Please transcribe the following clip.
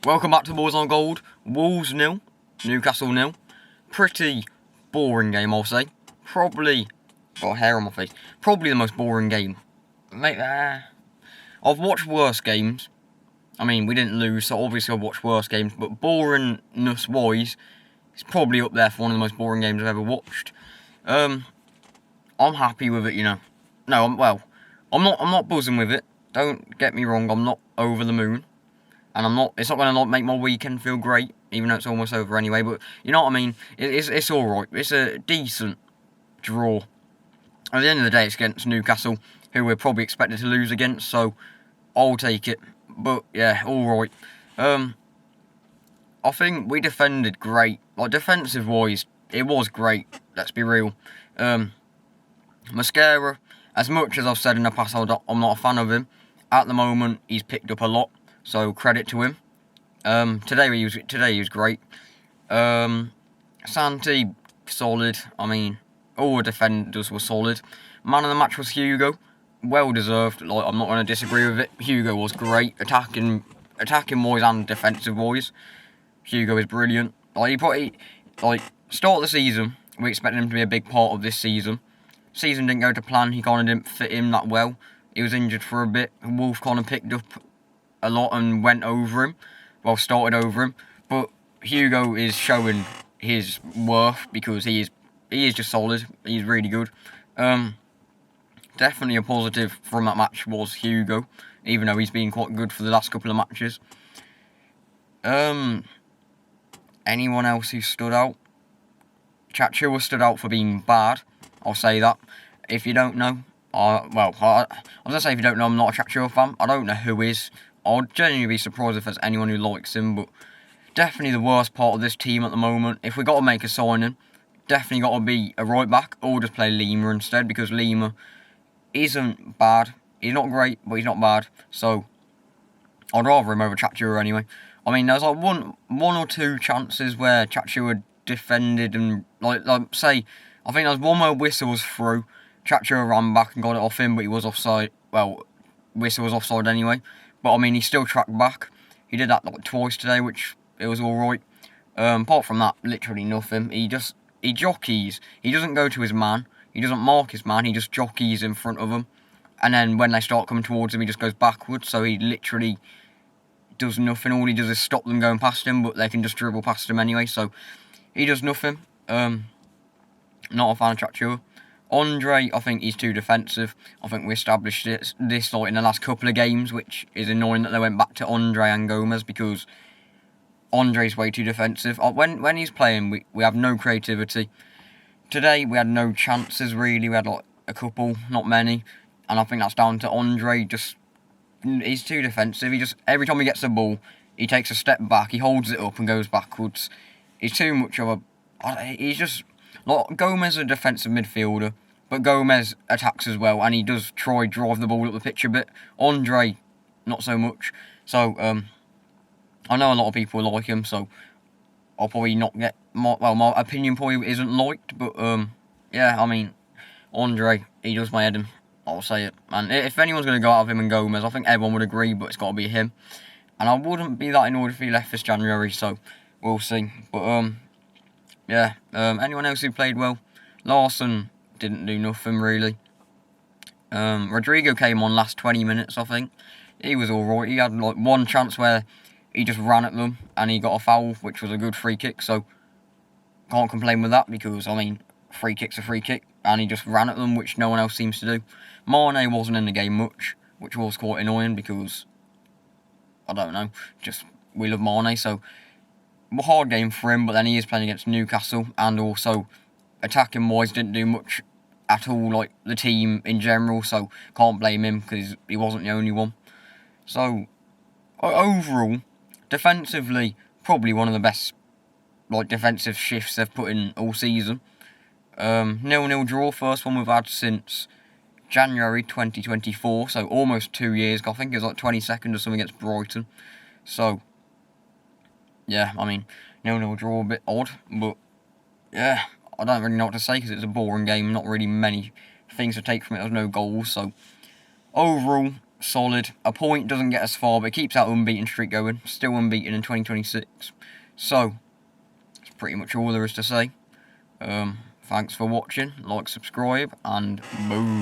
Welcome back to Boys on Gold. Wolves 0, Newcastle 0. Pretty boring game, I'll say. Probably, got hair on my face. Probably the most boring game. Mate, I've watched worse games. I mean, we didn't lose, so obviously I've watched worse games. But boringness-wise, it's probably up there for one of the most boring games I've ever watched. I'm happy with it, you know. No, I'm not buzzing with it. Don't get me wrong, I'm not over the moon. And it's not going to make my weekend feel great, even though it's almost over anyway, but you know what I mean? It's alright. It's a decent draw. At the end of the day, it's against Newcastle, who we're probably expected to lose against, so I'll take it. But yeah, alright. I think we defended great. Like, defensive-wise, it was great, let's be real. Mascara, as much as I've said in the past, I'm not a fan of him. At the moment, he's picked up a lot. So credit to him. Today he was great. Santi, solid. I mean, all the defenders were solid. Man of the match was Hugo. Well deserved. Like, I'm not going to disagree with it. Hugo was great, attacking wise and defensive wise. Hugo is brilliant. Start of the season, we expected him to be a big part of this season. Season didn't go to plan. He kind of didn't fit in that well. He was injured for a bit. Wolf kind of picked up a lot and went over him. Well, started over him. But Hugo is showing his worth because he is just solid. He's really good. Definitely a positive from that match was Hugo, even though he's been quite good for the last couple of matches. Anyone else who stood out? Chachua stood out for being bad. I'll say that. If you don't know, I was going to say if you don't know, I'm not a Chachua fan. I don't know who is. I'd genuinely be surprised if there's anyone who likes him, but definitely the worst part of this team at the moment. If we got to make a signing, definitely got to be a right back, or just play Lima instead, because Lima isn't bad. He's not great, but he's not bad. So I'd rather him over Chachua anyway. I mean, there's like one or two chances where Chachua defended and say, I think there was one where Whistle was through. Chachua ran back and got it off him, but he was offside. Well, Whistle was offside anyway. But I mean, he still tracked back. He did that like twice today, which it was alright. Apart from that, literally nothing. He jockeys. He doesn't go to his man. He doesn't mark his man. He just jockeys in front of him. And then when they start coming towards him, he just goes backwards. So he literally does nothing. All he does is stop them going past him, but they can just dribble past him anyway. So he does nothing. Not a fan of Chachua. Andre, I think he's too defensive. I think we established this in the last couple of games, which is annoying that they went back to Andre and Gomez because Andre's way too defensive. When he's playing, we have no creativity. Today, we had no chances, really. We had like a couple, not many. And I think that's down to Andre. He's too defensive. Every time he gets the ball, he takes a step back, he holds it up and goes backwards. He's too much of Gomez is a defensive midfielder, but Gomez attacks as well, and he does try drive the ball up the pitch a bit. Andre, not so much. So, I know a lot of people like him, so I'll probably not get my opinion probably isn't liked, but yeah, I mean, Andre, he does my head in. I'll say it. And if anyone's going to go out of him and Gomez, I think everyone would agree, but it's got to be him. And I wouldn't be that annoyed if he left this January, so we'll see. But yeah, anyone else who played well? Larson didn't do nothing, really. Rodrigo came on last 20 minutes, I think. He was alright. He had like one chance where he just ran at them and he got a foul, which was a good free kick, so can't complain with that because, I mean, free kick's a free kick, and he just ran at them, which no one else seems to do. Mane wasn't in the game much, which was quite annoying because, I don't know, just we love Mane, so a hard game for him, but then he is playing against Newcastle, and also attacking wise didn't do much at all, like the team in general, so can't blame him because he wasn't the only one. So overall, defensively, probably one of the best defensive shifts they've put in all season. 0-0 draw, first one we've had since January 2024, so almost 2 years. I think it was like 22nd or something against Brighton. So yeah, I mean, 0-0 draw, a bit odd, but yeah, I don't really know what to say because it's a boring game, not really many things to take from it. There's no goals, so overall, solid. A point doesn't get us far, but it keeps that unbeaten streak going. Still unbeaten in 2026. So, that's pretty much all there is to say. Thanks for watching. Like, subscribe, and boom.